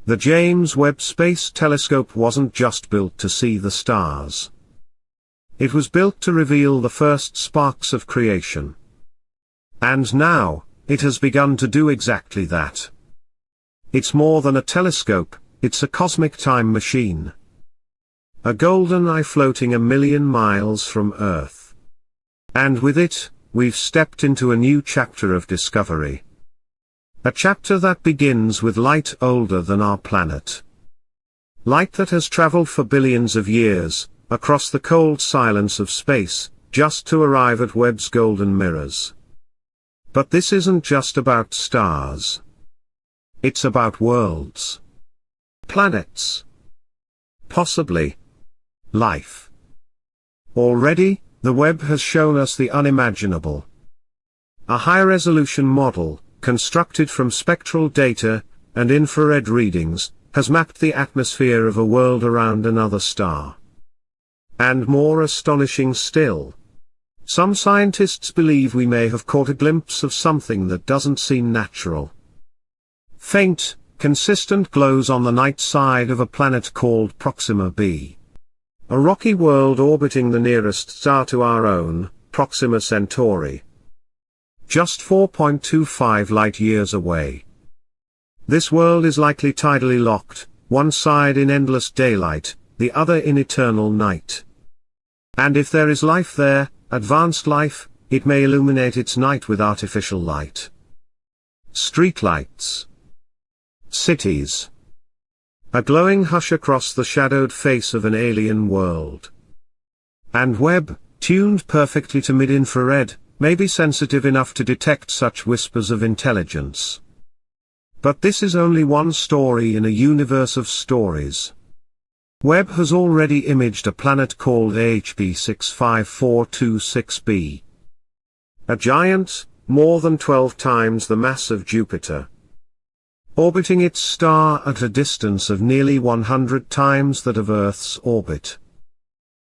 The James Webb Space Telescope wasn't just built to see the stars. It was built to reveal the first sparks of creation. And now, it has begun to do exactly that. It's more than a telescope, it's a cosmic time machine. A golden eye floating 1,000,000 miles from Earth. And with it, we've stepped into a new chapter of discovery. A chapter that begins with light older than our planet. Light that has traveled for billions of years, across the cold silence of space, just to arrive at Webb's golden mirrors. But this isn't just about stars. It's about worlds. Planets. Possibly. Life. Already, the Webb has shown us the unimaginable. A high-resolution model, constructed from spectral data and infrared readings, has mapped the atmosphere of a world around another star. And more astonishing still, some scientists believe we may have caught a glimpse of something that doesn't seem natural. Faint, consistent glows on the night side of a planet called Proxima b. A rocky world orbiting the nearest star to our own, Proxima Centauri. Just 4.25 light-years away. This world is likely tidally locked, one side in endless daylight, the other in eternal night. And if there is life there, advanced life, it may illuminate its night with artificial light. Streetlights. Cities. A glowing hush across the shadowed face of an alien world. And Webb, tuned perfectly to mid-infrared, may be sensitive enough to detect such whispers of intelligence. But this is only one story in a universe of stories. Webb has already imaged a planet called AHB 65426b. A giant, more than 12 times the mass of Jupiter. Orbiting its star at a distance of nearly 100 times that of Earth's orbit.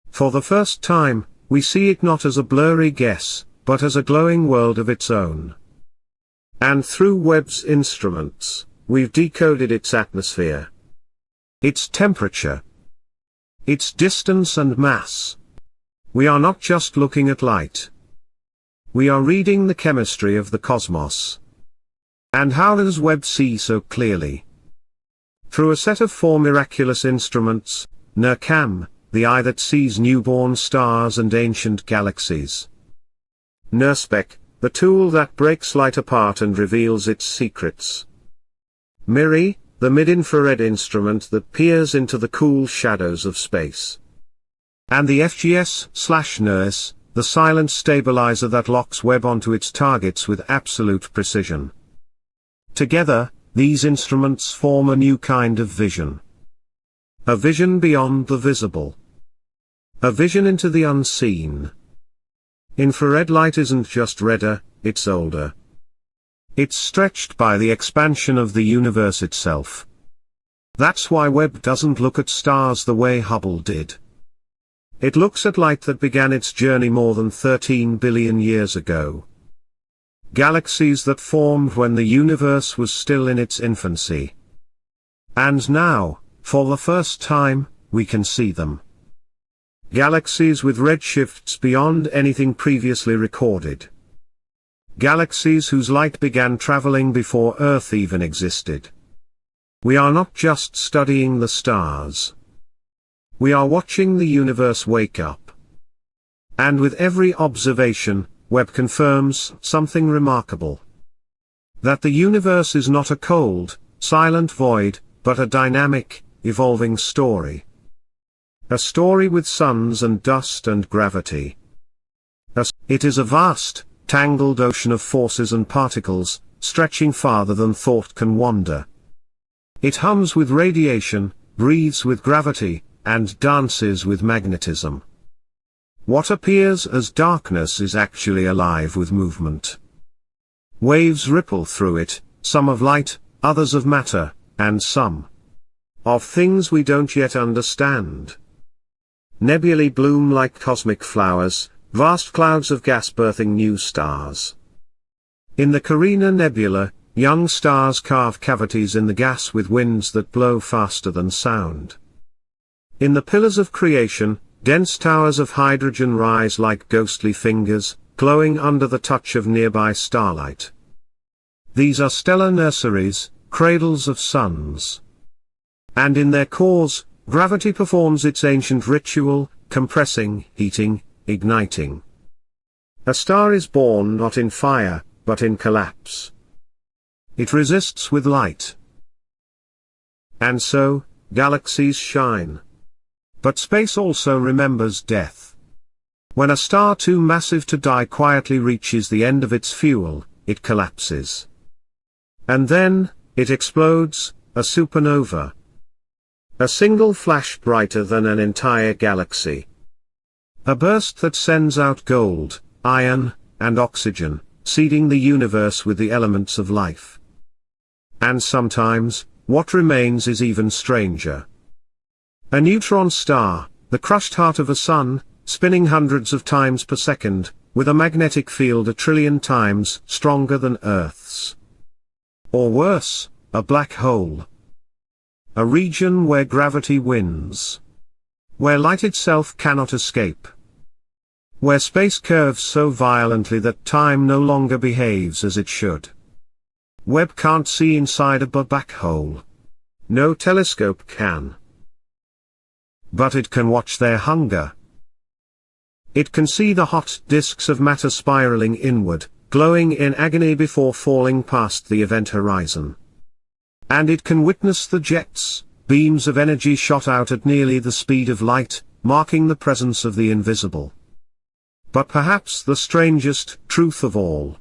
For the first time, we see it not as a blurry guess, but as a glowing world of its own. And through Webb's instruments, we've decoded its atmosphere. Its temperature. Its distance and mass. We are not just looking at light. We are reading the chemistry of the cosmos. And how does Webb see so clearly? Through a set of 4 miraculous instruments, NIRCam, the eye that sees newborn stars and ancient galaxies. NIRSpec, the tool that breaks light apart and reveals its secrets. MIRI, the mid-infrared instrument that peers into the cool shadows of space. And the FGS/NIRS, the silent stabilizer that locks Webb onto its targets with absolute precision. Together, these instruments form a new kind of vision. A vision beyond the visible. A vision into the unseen. Infrared light isn't just redder, it's older. It's stretched by the expansion of the universe itself. That's why Webb doesn't look at stars the way Hubble did. It looks at light that began its journey more than 13 billion years ago. Galaxies that formed when the universe was still in its infancy. And now, for the first time, we can see them. Galaxies with redshifts beyond anything previously recorded. Galaxies whose light began traveling before Earth even existed. We are not just studying the stars. We are watching the universe wake up. And with every observation, Webb confirms something remarkable. That the universe is not a cold, silent void, but a dynamic, evolving story. A story with suns and dust and gravity. It is a vast, tangled ocean of forces and particles, stretching farther than thought can wander. It hums with radiation, breathes with gravity, and dances with magnetism. What appears as darkness is actually alive with movement. Waves ripple through it, some of light, others of matter, and some of things we don't yet understand. Nebulae bloom like cosmic flowers, vast clouds of gas birthing new stars. In the Carina Nebula, young stars carve cavities in the gas with winds that blow faster than sound. In the pillars of creation, dense towers of hydrogen rise like ghostly fingers, glowing under the touch of nearby starlight. These are stellar nurseries, cradles of suns. And in their cores, gravity performs its ancient ritual, compressing, heating, igniting. A star is born not in fire, but in collapse. It resists with light. And so, galaxies shine. But space also remembers death. When a star too massive to die quietly reaches the end of its fuel, it collapses. And then, it explodes, a supernova. A single flash brighter than an entire galaxy. A burst that sends out gold, iron, and oxygen, seeding the universe with the elements of life. And sometimes, what remains is even stranger. A neutron star, the crushed heart of a sun, spinning hundreds of times per second, with a magnetic field 1 trillion times stronger than Earth's. Or worse, a black hole. A region where gravity wins. Where light itself cannot escape. Where space curves so violently that time no longer behaves as it should. Webb can't see inside a black hole. No telescope can. But it can watch their hunger. It can see the hot disks of matter spiraling inward, glowing in agony before falling past the event horizon. And it can witness the jets, beams of energy shot out at nearly the speed of light, marking the presence of the invisible. But perhaps the strangest truth of all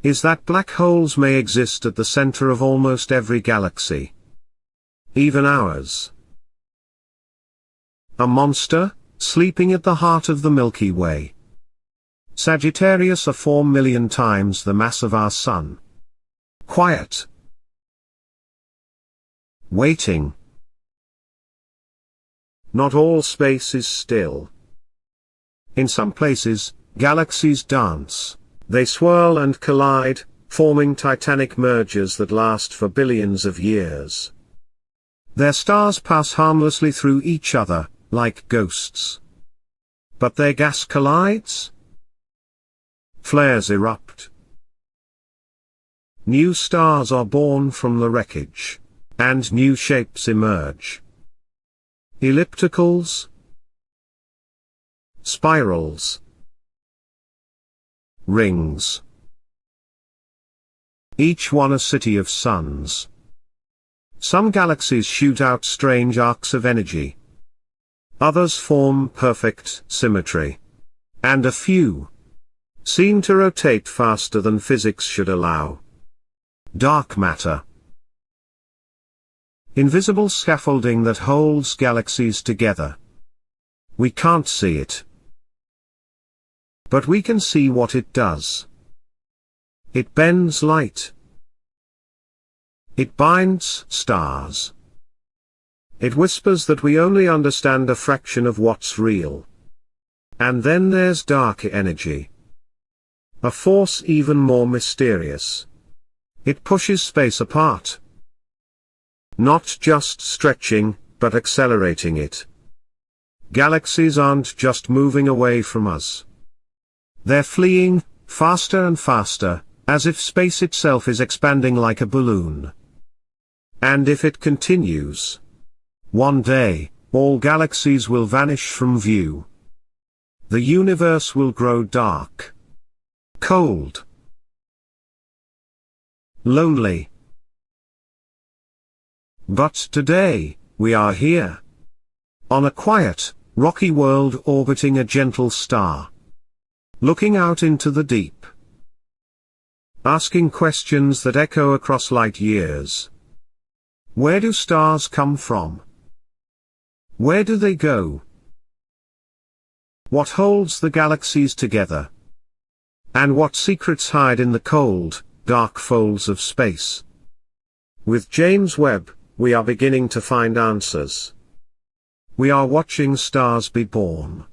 is that black holes may exist at the center of almost every galaxy. Even ours. A monster, sleeping at the heart of the Milky Way. Sagittarius are 4 million times the mass of our Sun. Quiet. Waiting. Not all space is still. In some places, galaxies dance. They swirl and collide, forming titanic mergers that last for billions of years. Their stars pass harmlessly through each other, like ghosts. But their gas collides? Flares erupt. New stars are born from the wreckage. And new shapes emerge. Ellipticals. Spirals. Rings. Each one a city of suns. Some galaxies shoot out strange arcs of energy. Others form perfect symmetry. And a few seem to rotate faster than physics should allow. Dark matter. Invisible scaffolding that holds galaxies together. We can't see it. But we can see what it does. It bends light. It binds stars. It whispers that we only understand a fraction of what's real. And then there's dark energy. A force even more mysterious. It pushes space apart. Not just stretching, but accelerating it. Galaxies aren't just moving away from us. They're fleeing, faster and faster, as if space itself is expanding like a balloon. And if it continues, one day, all galaxies will vanish from view. The universe will grow dark. Cold. Lonely. But today, we are here. On a quiet, rocky world orbiting a gentle star. Looking out into the deep. Asking questions that echo across light years. Where do stars come from? Where do they go? What holds the galaxies together? And what secrets hide in the cold, dark folds of space? With James Webb, we are beginning to find answers. We are watching stars be born.